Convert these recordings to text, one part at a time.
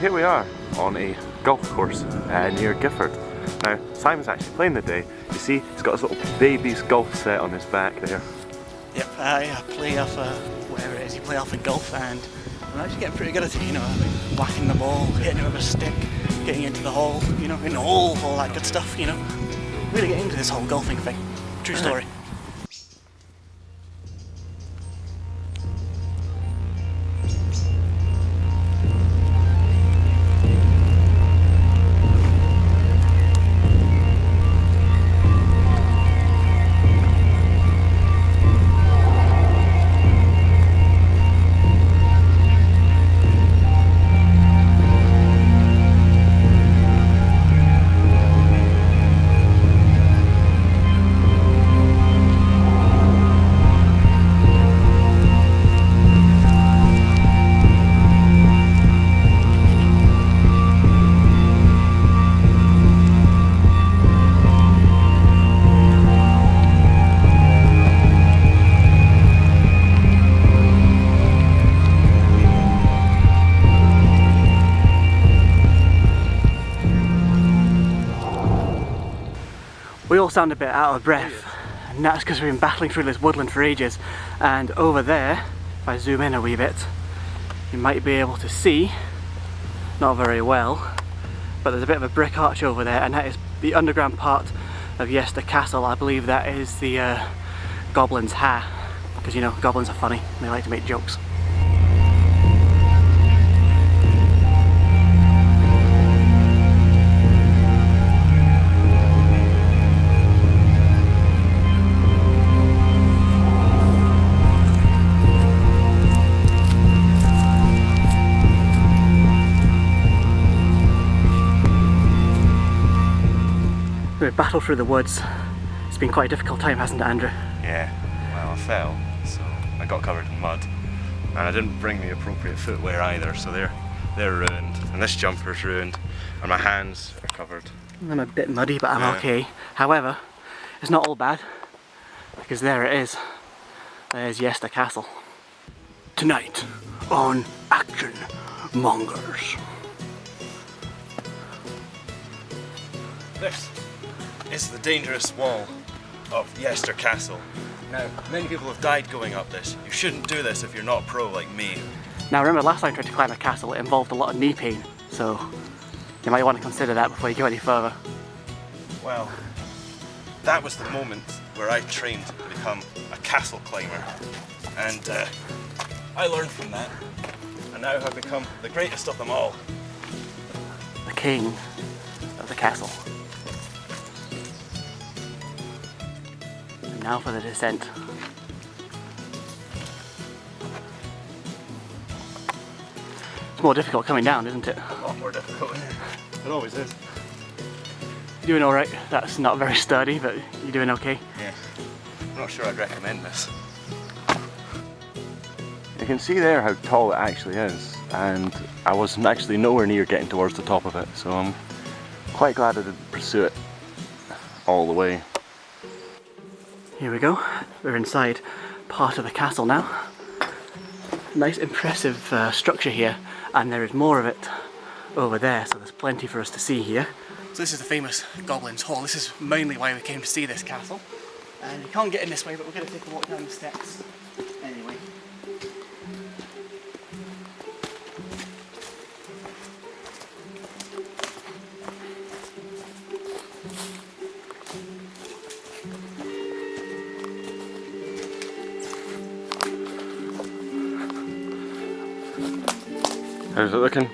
here we are on a golf course near Gifford. Now, Simon's actually playing today. You see, he's got his little baby's golf set on his back there. Yep, I play off whatever it is you play off in golf, and I'm actually getting pretty good at it, you know, like whacking the ball, hitting it with a stick, getting into the hole, you know, in the hole, all that good stuff, you know. Really getting into this whole golfing thing. True story. We all sound a bit out of breath, and that's because we've been battling through this woodland for ages. And over there, if I zoom in a wee bit, you might be able to see, not very well, but there's a bit of a brick arch over there, and that is the underground part of Yester Castle. I believe that is the Goblin Ha, because you know, goblins are funny, and they like to make jokes. We've battled through the woods. It's been quite a difficult time, hasn't it, Andrew? Yeah, well, I fell, so I got covered in mud. And I didn't bring the appropriate footwear either, so they're ruined. And this jumper's ruined, and my hands are covered. I'm a bit muddy, but I'm okay. However, it's not all bad, because there it is. There's Yester Castle. Tonight on Action Mongers. This is the dangerous wall of Yester Castle. Now, many people have died going up this. You shouldn't do this if you're not a pro like me. Now remember, last time I tried to climb a castle, it involved a lot of knee pain, so you might want to consider that before you go any further. Well, that was the moment where I trained to become a castle climber, and I learned from that, and now I've become the greatest of them all. The king of the castle. And now for the descent. It's more difficult coming down, isn't it? A lot more difficult. It always is. You're doing alright. That's not very sturdy, but you're doing okay. Yeah. I'm not sure I'd recommend this. You can see there how tall it actually is, and I wasn't actually nowhere near getting towards the top of it, so I'm quite glad I didn't pursue it all the way. Here we go. We're inside part of the castle now. Nice impressive structure here, and there is more of it over there, so there's plenty for us to see here. So this is the famous Goblin's Hall. This is mainly why we came to see this castle. And you can't get in this way, but we're going to take a walk down the steps anyway. How's it looking?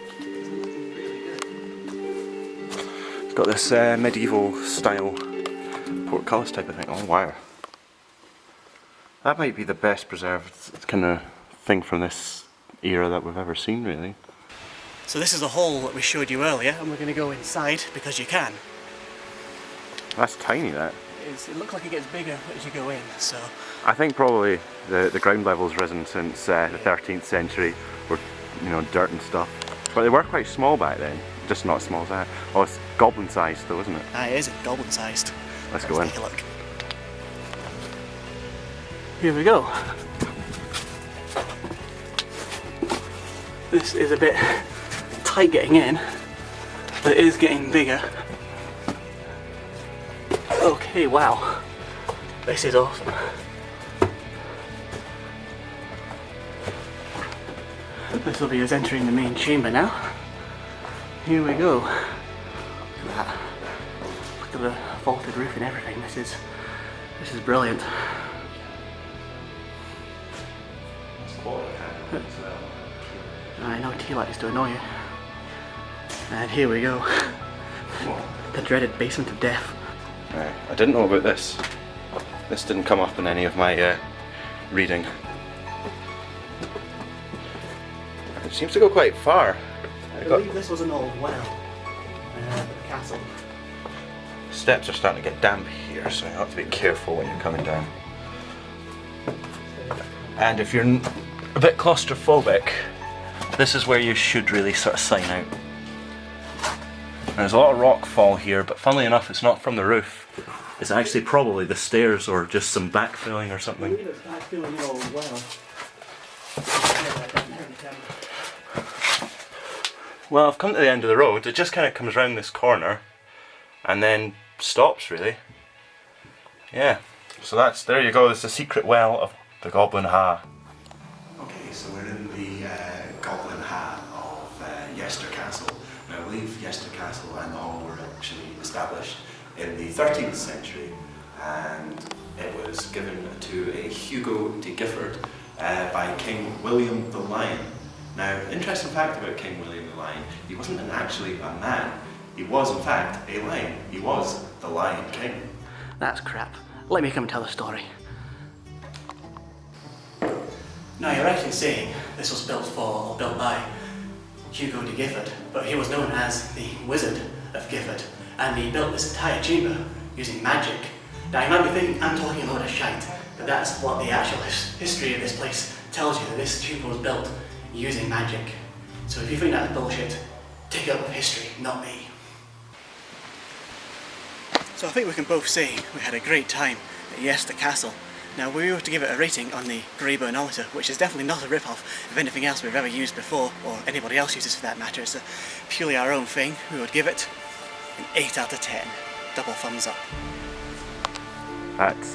It's got this medieval style portcullis type of thing. Oh wow. That might be the best preserved kind of thing from this era that we've ever seen, really. So this is the hall that we showed you earlier, and we're going to go inside because you can. That's tiny, that. It looks like it gets bigger as you go in, so... I think probably the ground level's risen since the 13th century, where, you know, dirt and stuff. But they were quite small back then, just not as small as that. Oh, it's goblin sized though, isn't it? Ah, it is goblin sized. Let's go in. Take a look. Here we go. This is a bit tight getting in, but it is getting bigger. Okay, wow. This is awesome. This will be us entering the main chamber now. Here we go. Look at that. Look at the vaulted roof and everything. This is brilliant. I know tea lights to annoy you. And here we go. The dreaded basement of death. Right, I didn't know about this. This didn't come up in any of my reading. It seems to go quite far. I believe this was an old well. The castle. Steps are starting to get damp here, so you have to be careful when you're coming down. And if you're a bit claustrophobic, this is where you should really sort of sign out. There's a lot of rock fall here, but funnily enough, it's not from the roof. It's actually probably the stairs or just some backfilling or something. I believe it's backfilling an old well. Well, I've come to the end of the road. It just kind of comes round this corner and then stops, really. Yeah. So there you go. There's the secret well of the Goblin Ha. Okay, so we're in the Goblin Ha of Yester Castle. Now, I believe Yester Castle and the hall were actually established in the 13th century, and it was given to a Hugo de Gifford by King William the Lion. Now, interesting fact about King William the Lion, he wasn't actually a man. He was, in fact, a lion. He was the Lion King. That's crap. Let me come and tell the story. Now, you're right in saying this was built by Hugo de Gifford, but he was known as the Wizard of Gifford, and he built this entire chamber using magic. Now, you might be thinking I'm talking a load of shite, but that's what the actual history of this place tells you, that this chamber was built using magic. So if you think that's bullshit, take it up with history, not me. So I think we can both say we had a great time at Yester Castle. Now, we were to give it a rating on the Grey Burnometer, which is definitely not a rip-off of anything else we've ever used before, or anybody else uses for that matter. It's purely our own thing. We would give it an 8 out of 10. Double thumbs up. That's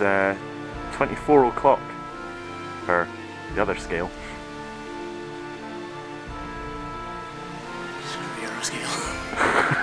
24 o'clock for the other scale. Screw your scale.